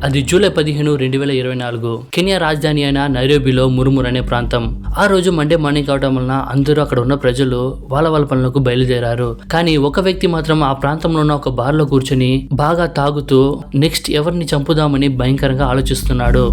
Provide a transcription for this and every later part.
అది July 15, 2024 Kenya రాజధాని అయిన నైరోబీలో మురుముర్ అనే ప్రాంతం. ఆ రోజు మండే మార్నింగ్ కావడం వలన అందరూ అక్కడ ఉన్న ప్రజలు వాళ్ళ పనులకు బయలుదేరారు. కానీ ఒక వ్యక్తి మాత్రం ఆ ప్రాంతంలో ఉన్న ఒక బార్ లో కూర్చొని బాగా తాగుతూ నెక్స్ట్ ఎవరిని చంపుదామని భయంకరంగా ఆలోచిస్తున్నాడు.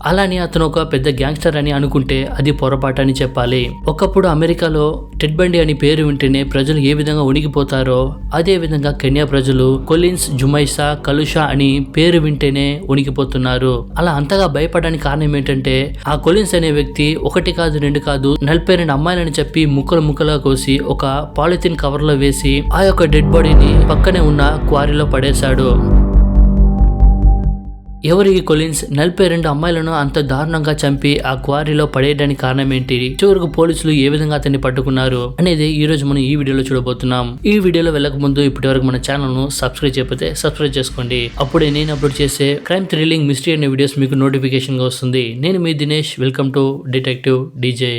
అలానే అతను ఒక పెద్ద గ్యాంగ్స్టర్ అని అనుకుంటే అది పొరపాటు అని చెప్పాలి. ఒకప్పుడు అమెరికాలో టెడ్ బండి అని పేరు వింటేనే ప్రజలు ఏ విధంగా ఉనికిపోతారో అదే విధంగా కెన్యా ప్రజలు కొలిన్స్, జుమైసా, కలుషా అని పేరు వింటేనే ఉనికిపోతున్నారు. అలా అంతగా భయపడడానికి కారణం ఏంటంటే ఆ కొలిన్స్ అనే వ్యక్తి 1 కాదు 2 కాదు 42 అమ్మాయిలని చెప్పి ముక్కలుగా కోసి ఒక పాలిథిన్ కవర్ లో వేసి ఆ యొక్క డెడ్ బాడీని పక్కనే ఉన్న క్వారీలో పడేశాడు. ఎవరు ఈ కొలిన్స్ 42 అమ్మాయిలను అంత దారుణంగా చంపి ఆ క్వారీలో పడేయడానికి కారణం ఏంటి, చివరకు పోలీసులు ఏ విధంగా అతన్ని పట్టుకున్నారు అనేది ఈ రోజు మనం ఈ వీడియోలో చూడబోతున్నాం. ఈ వీడియోలో వెళ్ళక ముందు ఇప్పటి వరకు మన ఛానల్ ను సబ్స్క్రైబ్ చేయకపోతే సబ్స్క్రైబ్ చేసుకోండి. అప్పుడే నేను అప్లోడ్ చేసే క్రైమ్, థ్రిల్లింగ్, మిస్టరీ అనే వీడియోస్ మీకు నోటిఫికేషన్ గా వస్తుంది. నేను మీ Dinesh, welcome to detective DJ.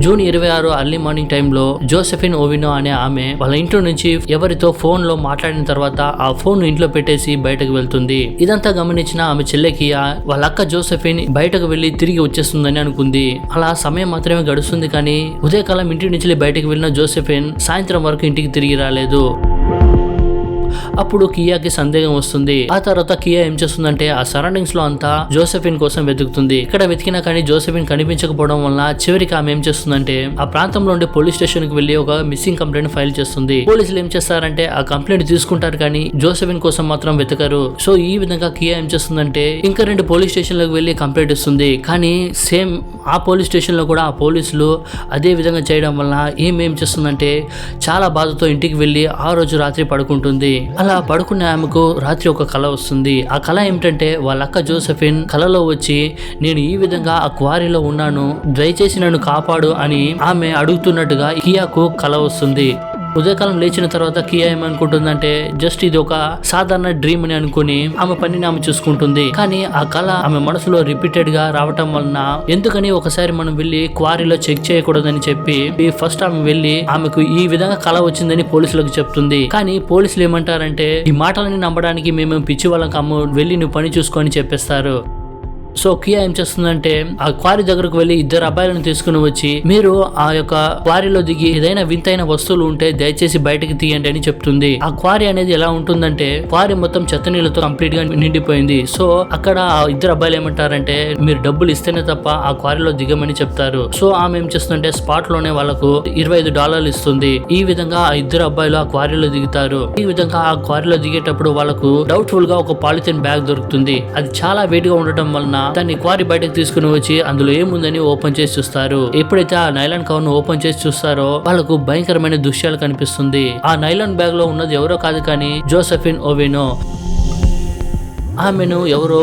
June 26 early morning టైంలో జోసెఫిన్ ఓవినో అనే ఆమె వాళ్ళ ఇంట్లో నుంచి ఎవరితో ఫోన్ లో మాట్లాడిన తర్వాత ఆ ఫోన్ ఇంట్లో పెట్టేసి బయటకు వెళ్తుంది. ఇదంతా గమనించిన ఆమె చెల్లెకి వాళ్ళ అక్క జోసెఫిన్ బయటకు వెళ్లి తిరిగి వచ్చేస్తుందని అనుకుంది. అలా సమయం మాత్రమే గడుస్తుంది. కానీ ఉదయకాలం ఇంటి నుంచి బయటకు వెళ్లిన జోసెఫిన్ సాయంత్రం వరకు ఇంటికి తిరిగి రాలేదు. అప్పుడు కియాకి సందేహం వస్తుంది. ఆ తర్వాత కియా ఏం చేస్తుందంటే ఆ సరౌండింగ్స్ లో అంతా జోసెఫిన్ కోసం వెతుకుతుంది. ఇక్కడ వెతికినా కానీ జోసెఫిన్ కనిపించకపోవడం వల్ల చివరికి ఆమె ఏం చేస్తుందంటే ఆ ప్రాంతంలో ఉండే పోలీస్ స్టేషన్ కి వెళ్లి ఒక మిస్సింగ్ కంప్లైంట్ ఫైల్ చేస్తుంది. పోలీసులు ఏం చేస్తారంటే ఆ కంప్లైంట్ తీసుకుంటారు కానీ జోసెఫిన్ కోసం మాత్రం వెతకరు. సో ఈ విధంగా కియా ఏం చేస్తుందంటే ఇంకా 2 పోలీస్ స్టేషన్లకు వెళ్లి కంప్లైంట్ ఇస్తుంది. కానీ సేమ్ ఆ పోలీస్ స్టేషన్ లో కూడా ఆ పోలీసులు అదే విధంగా చేయడం వల్ల ఏం చేస్తుందంటే చాలా బాధతో ఇంటికి వెళ్లి ఆ రోజు రాత్రి పడుకుంటుంది. అలా పడుకున్న ఆమెకు రాత్రి ఒక కల వస్తుంది. ఆ కల ఏమిటంటే వాళ్ళ అక్క జోసెఫిన్ కలలో వచ్చి నేను ఈ విధంగా ఆ క్వారీలో ఉన్నాను, దయచేసి నన్ను కాపాడు అని ఆమె అడుగుతున్నట్టుగా కియాకు కల వస్తుంది. ఉదయకాలం లేచిన తర్వాత కియా ఏమనుకుంటుందంటే జస్ట్ ఇది ఒక సాధారణ డ్రీమ్ అని అనుకుని ఆమె పనిని ఆమె చూసుకుంటుంది. కానీ ఆ కళ ఆమె మనసులో రిపీటెడ్ గా రావటం వలన ఎందుకని ఒకసారి మనం వెళ్లి క్వారీలో చెక్ చేయకూడదని చెప్పి ఫస్ట్ ఆమె వెళ్లి ఆమెకు ఈ విధంగా కళ వచ్చిందని పోలీసులకు చెప్తుంది. కానీ పోలీసులు ఏమంటారంటే ఈ మాటలని నమ్మడానికి మేము పిచ్చి వాళ్ళం కాము, వెళ్లి నువ్వు పని చూసుకొని చెప్పేస్తారు. సో కియా ఏం చేస్తుందంటే ఆ క్వారీ దగ్గరకు వెళ్లి 2 అబ్బాయిలను తీసుకుని వచ్చి మీరు ఆ యొక్క క్వారీలో దిగి ఏదైనా వింతైన వస్తువులు ఉంటే దయచేసి బయటకి తీయండి అని చెప్తుంది. ఆ క్వారీ అనేది ఎలా ఉంటుందంటే క్వారీ మొత్తం చెత్త నీళ్ళతో కంప్లీట్ గా నిండిపోయింది. సో అక్కడ ఆ 2 అబ్బాయిలు ఏమంటారంటే మీరు డబ్బులు ఇస్తేనే తప్ప ఆ క్వారీలో దిగమని చెప్తారు. సో ఆమె ఏం చేస్తుందంటే స్పాట్ లోనే వాళ్ళకు $25 ఇస్తుంది. ఈ విధంగా ఆ 2 అబ్బాయిలు ఆ క్వారీలో దిగుతారు. ఈ విధంగా ఆ క్వారీలో దిగేటప్పుడు వాళ్ళకు డౌట్ఫుల్ గా ఒక పాలిథిన్ బ్యాగ్ దొరుకుతుంది. అది చాలా వెయిట్ గా ఉండటం వలన దాన్ని క్వారీ బయటకు తీసుకుని వచ్చి అందులో ఏముందని ఓపెన్ చేసి చూస్తారు. ఎప్పుడైతే ఆ నైలాన్ కవర్ ను ఓపెన్ చేసి చూస్తారో వాళ్ళకు భయంకరమైన దృశ్యాలు కనిపిస్తుంది. ఆ నైలాన్ బ్యాగ్ లో ఉన్నది ఎవరో కాదు కానీ జోసెఫిన్ ఓవినో. ఆమెను ఎవరో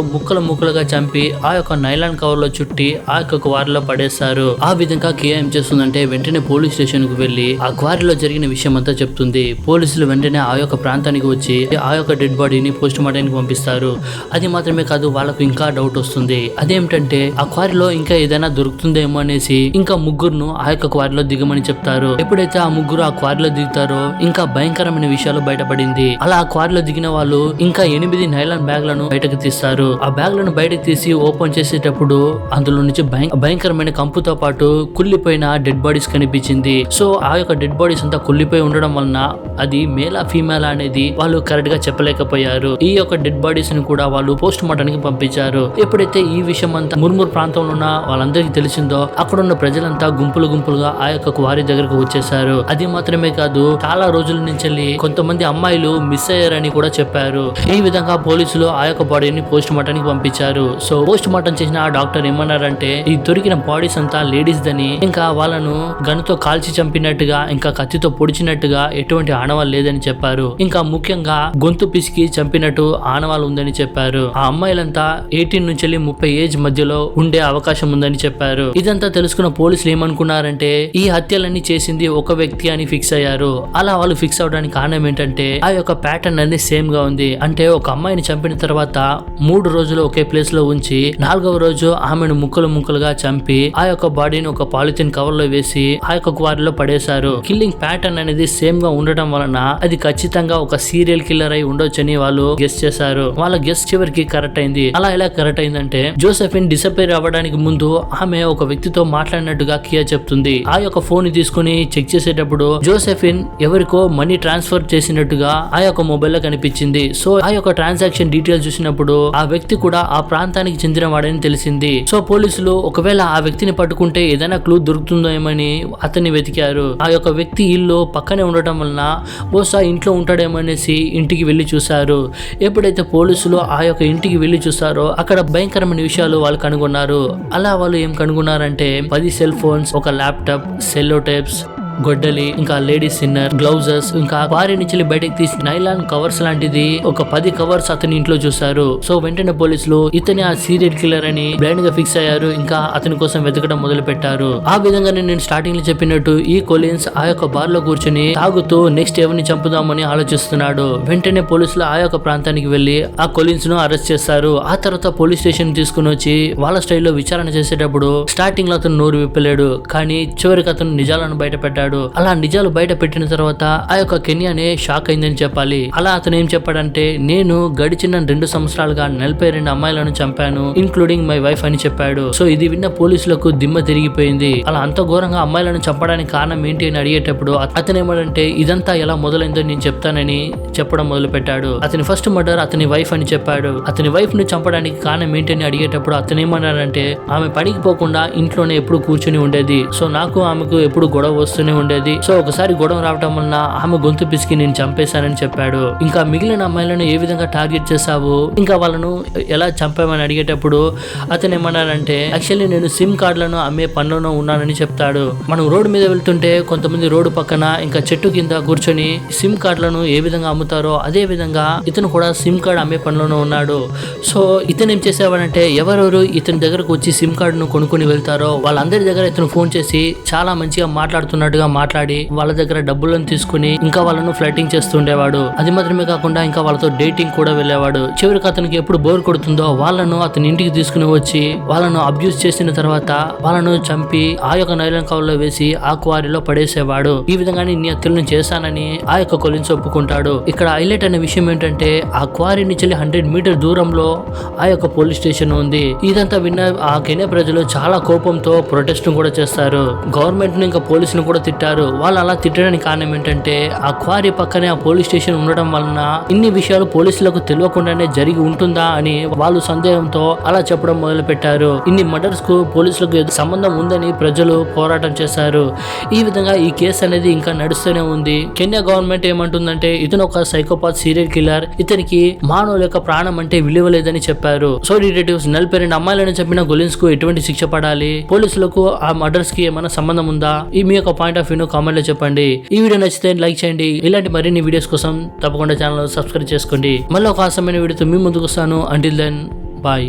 ముక్కలుగా చంపి ఆ యొక్క నైలాన్ కవర్ లో చుట్టి ఆ యొక్క క్వారీలో పడేస్తారు. ఆ విధంగా కియా ఏం చేస్తుందంటే వెంటనే పోలీస్ స్టేషన్ కు వెళ్లి ఆ క్వారీలో జరిగిన విషయం అంతా చెప్తుంది. పోలీసులు వెంటనే ఆ యొక్క ప్రాంతానికి వచ్చి ఆ యొక్క డెడ్ బాడీని పోస్ట్ మార్టంకి పంపిస్తారు. అది మాత్రమే కాదు వాళ్ళకు ఇంకా డౌట్ వస్తుంది. అదేమిటంటే ఆ క్వారీలో ఇంకా ఏదైనా దొరుకుతుందేమో అనేసి ఇంకా 3 ఆ యొక్క క్వారీలో దిగమని చెప్తారు. ఎప్పుడైతే ఆ 3 ఆ క్వారీలో దిగుతారో ఇంకా భయంకరమైన విషయాలు బయటపడింది. అలా ఆ క్వారీలో దిగిన వాళ్ళు ఇంకా 8 నైలాన్ బ్యాగ్లను బయటకు తీస్తారు. ఆ బ్యాగ్లను బయటకు తీసి ఓపెన్ చేసేటప్పుడు అందులో నుంచి భయంకరమైన కంపుతో పాటు కుళ్ళిపోయిన డెడ్ బాడీస్ కనిపించింది. సో ఆ యొక్క డెడ్ బాడీస్ అంతా కుళ్ళిపోయి ఉండడం వలన అది మేలా ఫీమేలా అనేది వాళ్ళు కరెక్ట్ గా చెప్పలేకపోయారు. ఈ యొక్క డెడ్ బాడీస్ ని కూడా వాళ్ళు పోస్ట్ మార్టం కి పంపించారు. ఎప్పుడైతే ఈ విషయం అంతా మురుముర్ ప్రాంతంలో ఉన్న వాళ్ళందరికీ తెలిసిందో అక్కడున్న ప్రజలంతా గుంపులుగా ఆ యొక్క క్వారీ దగ్గరకు వచ్చేసారు. అది మాత్రమే కాదు చాలా రోజుల నుంచి కొంతమంది అమ్మాయిలు మిస్ అయ్యారని కూడా చెప్పారు. ఈ విధంగా పోలీసులు ఆ యొక్క బాడీని పోస్ట్ మార్టం కి పంపించారు. సో పోస్ట్ మార్టం చేసిన ఆ డాక్టర్ ఏమన్నారంటే ఈ దొరికిన బాడీస్ అంతా లేడీస్ దని, ఇంకా వాళ్ళను గన్తో కాల్చి చంపినట్టుగా ఇంకా కత్తితో పొడిచినట్టుగా ఎటువంటి ఆనవాళ్ళు లేదని చెప్పారు. ఇంకా ముఖ్యంగా గొంతు పిసికి చంపినట్టు ఆనవాళ్ళు ఉందని చెప్పారు. ఆ అమ్మాయిలంతా 18 నుంచి 30 ఏజ్ మధ్యలో ఉండే అవకాశం ఉందని చెప్పారు. ఇదంతా తెలుసుకున్న పోలీసులు ఏమనుకున్నారంటే ఈ హత్యలన్నీ చేసింది ఒక వ్యక్తి అని ఫిక్స్ అయ్యారు. అలా వాళ్ళు ఫిక్స్ అవడానికి కారణం ఏంటంటే ఆ యొక్క ప్యాటర్న్ అనేది సేమ్ గా ఉంది. అంటే ఒక అమ్మాయిని చంపిన తర్వాత 3 రోజులు ఒకే ప్లేస్ లో ఉంచి 4వ రోజు ఆమెను ముక్కలుగా చంపి ఆ యొక్క బాడీని ఒక పాలిథిన్ కవర్ లో వేసి ఆ యొక్క క్వారీలో పడేశారు. కిల్లింగ్ ప్యాటర్న్ అనేది సేమ్ గా ఉండటం వలన అది ఖచ్చితంగా ఒక సీరియల్ కిల్లర్ అయి ఉండొచ్చని వాళ్ళు గెస్ చేశారు. వాళ్ళ గెస్ చివరికి కరెక్ట్ అయింది. అలా ఎలా కరెక్ట్ అయిందంటే జోసెఫిన్ డిసపేర్ అవ్వడానికి ముందు ఆమె ఒక వ్యక్తితో మాట్లాడినట్టుగా కియా చెప్తుంది. ఆ యొక్క ఫోన్ ని తీసుకుని చెక్ చేసేటప్పుడు జోసెఫిన్ ఎవరికో మనీ ట్రాన్స్ఫర్ చేసినట్టుగా ఆ యొక్క మొబైల్ లో కనిపించింది. సో ఆ యొక్క ట్రాన్సాక్షన్ డీటెయిల్స్ చూసినప్పుడు ఆ వ్యక్తి కూడా ఆ ప్రాంతానికి చెందిన వాడని తెలిసింది. సో పోలీసులు ఒకవేళ ఆ వ్యక్తిని పట్టుకుంటే ఏదైనా క్లూ దొరుకుతుందేమని అతన్ని వెతికారు. ఆ యొక్క వ్యక్తి ఇల్లు పక్కనే ఉండటం వలన బహుశా ఇంట్లో ఉంటాడేమనేసి ఇంటికి వెళ్లి చూశారు. ఎప్పుడైతే పోలీసులు ఆ యొక్క ఇంటికి వెళ్లి చూసారో అక్కడ భయంకరమైన విషయాలు వాళ్ళు కనుగొన్నారు. అలా వాళ్ళు ఏం కనుగొన్నారంటే 10 సెల్ ఫోన్స్, ఒక ల్యాప్టాప్, సెల్లో టేప్స్, గొడ్డలి, ఇంకా లేడీస్ ఇన్నర్, గ్లౌజెస్, ఇంకా వారి నుంచి బయటకు తీసి నైలాన్ కవర్స్ లాంటిది ఒక 10 కవర్స్ అతని ఇంట్లో చూసారు. సో వెంటనే పోలీసులు ఇతని ఆ సీరియల్ కిల్లర్ అని బ్లైండ్ గా ఫిక్స్ అయ్యారు. ఇంకా అతని కోసం వెతకడం మొదలు పెట్టారు. ఆ విధంగానే నేను స్టార్టింగ్ లో చెప్పినట్టు ఈ కొలిన్స్ ఆ యొక్క బార్ లో కూర్చొని తాగుతూ నెక్స్ట్ ఎవరిని చంపుదామని ఆలోచిస్తున్నాడు. వెంటనే పోలీసులు ఆ యొక్క ప్రాంతానికి వెళ్లి ఆ కొలిన్స్ ను అరెస్ట్ చేస్తారు. ఆ తర్వాత పోలీస్ స్టేషన్ తీసుకుని వచ్చి వాళ్ళ స్టైల్లో విచారణ చేసేటప్పుడు స్టార్టింగ్ లో అతను నోరు విప్పలేడు, కానీ చివరికి అతను నిజాలను బయట పెట్టాడు. అలా నిజాలు బయట పెట్టిన తర్వాత ఆ యొక్క కెన్యానే షాక్ అయిందని చెప్పాలి. అలా అతను ఏం చెప్పాడంటే నేను గడిచిన 2 సంవత్సరాలుగా 42 అమ్మాయిలను చంపాను, ఇంక్లూడింగ్ మై వైఫ్ అని చెప్పాడు. సో ఇది విన్న పోలీసులకు దిమ్మ తిరిగిపోయింది. అలా అంత ఘోరంగా అమ్మాయిలను చంపడానికి కారణం ఏంటి అని అడిగేటప్పుడు అతను ఏమంటే ఇదంతా ఎలా మొదలైందో నేను చెప్తానని చెప్పడం మొదలు పెట్టాడు. అతని ఫస్ట్ మర్డర్ అతని వైఫ్ అని చెప్పాడు. అతని వైఫ్ ను చంపడానికి కారణం ఏంటి అని అడిగేటప్పుడు అతను ఏమన్నాడంటే ఆమె పనికి పోకుండా ఇంట్లోనే ఎప్పుడు కూర్చొని ఉండేది. సో నాకు ఆమెకు ఎప్పుడు గొడవ వస్తూనే ఉండేది. సో ఒకసారి గొడవ రావడం వలన ఆమె గొంతు పిసికి నేను చంపేశానని చెప్పాడు. ఇంకా మిగిలిన అమ్మాయిలను ఏ విధంగా టార్గెట్ చేశావు, ఇంకా వాళ్ళను ఎలా చంపామని అడిగేటప్పుడు అతను ఏమన్నాడంటే యాక్చువల్లీ నేను సిమ్ కార్డులను అమ్మే పనిలోనూ ఉన్నానని చెప్తాడు. మనం రోడ్డు మీద వెళ్తుంటే కొంతమంది రోడ్డు పక్కన ఇంకా చెట్టు కింద కూర్చొని సిమ్ కార్డులను ఏ విధంగా అమ్ముతారో అదే విధంగా ఇతను కూడా సిమ్ కార్డ్ అమ్మే పనిలోనూ ఉన్నాడు. సో ఇతను ఏం చేసేవాడంటే ఎవరెవరు ఇతని దగ్గరకు వచ్చి సిమ్ కార్డును కొనుక్కొని వెళ్తారో వాళ్ళందరి దగ్గర ఇతను ఫోన్ చేసి చాలా మంచిగా మాట్లాడుతున్నట్టుగా మాట్లాడి వాళ్ళ దగ్గర డబ్బులను తీసుకుని ఇంకా వాళ్ళను ఫ్లైటింగ్ చేస్తుండేవాడు. అది మాత్రమే కాకుండా ఇంకా వాళ్ళతో డేటింగ్ కూడా వెళ్ళేవాడు. చివరికి అతనికి ఎప్పుడు బోర్ కొడుతుందో వాళ్ళను అతని ఇంటికి తీసుకుని వచ్చి వాళ్ళను అబ్యూస్ చేసిన తర్వాత వాళ్ళను చంపి ఆ యొక్క నైలాన్ కవర్లో వేసి ఆ క్వారీలో పడేసేవాడు. ఈ విధంగానే ఇన్ని హత్యలను చేశానని ఆ యొక్క కొలిన్స్ ఒప్పుకుంటాడు. ఇక్కడ హైలైట్ అనే విషయం ఏంటంటే ఆ క్వారీ నుంచి 100 మీటర్ దూరంలో ఆ యొక్క పోలీస్ స్టేషన్ ఉంది. ఇదంతా విన్న ఆ కెన్యా ప్రజలు చాలా కోపంతో ప్రొటెస్ట్ కూడా చేస్తారు. గవర్నమెంట్ ను ఇంకా పోలీసులు కూడా తిట్టారు. వాళ్ళు అలా తిట్టడానికి కారణం ఏంటంటే ఆ క్వారీ పక్కనే ఆ పోలీస్ స్టేషన్ ఉండడం వలన ఇన్ని విషయాలు పోలీసులకు తెలియకుండానే జరిగి ఉంటుందా అని వాళ్ళు సందేహంతో అలా చెప్పడం మొదలు పెట్టారు. ఇన్ని మర్డర్స్ కు పోలీసులకు సంబంధం ఉందని ప్రజలు పోరాటం చేశారు. ఈ విధంగా ఈ కేసు అనేది ఇంకా నడుస్తూనే ఉంది. కెన్యా గవర్నమెంట్ ఏమంటుందంటే ఇతను ఒక సైకోపాత్ సీరియల్ కిల్లర్, ఇతనికి మానవుల యొక్క ప్రాణం అంటే విలువ లేదని చెప్పారు. సో రిలేటివ్స్ 42 అమ్మాయిలను చంపిన గొలిన్స్ కు ఎటువంటి శిక్ష పడాలి, పోలీసులకు ఆ మర్డర్స్ కి ఏమైనా సంబంధం ఉందా, ఈ మీ యొక్క పాయింట్ ఆఫ్ వ్యూ కామెంట్ లో చెప్పండి. ఈ వీడియో నచ్చితే లైక్ చేయండి. ఇలాంటి మరిన్ని వీడియోస్ కోసం తప్పకుండా ఛానల్ సబ్స్క్రైబ్ చేసుకోండి. మళ్ళీ ఒక ఆసమైన వీడియోతో మీ ముందుకు వస్తాను. Until then bye.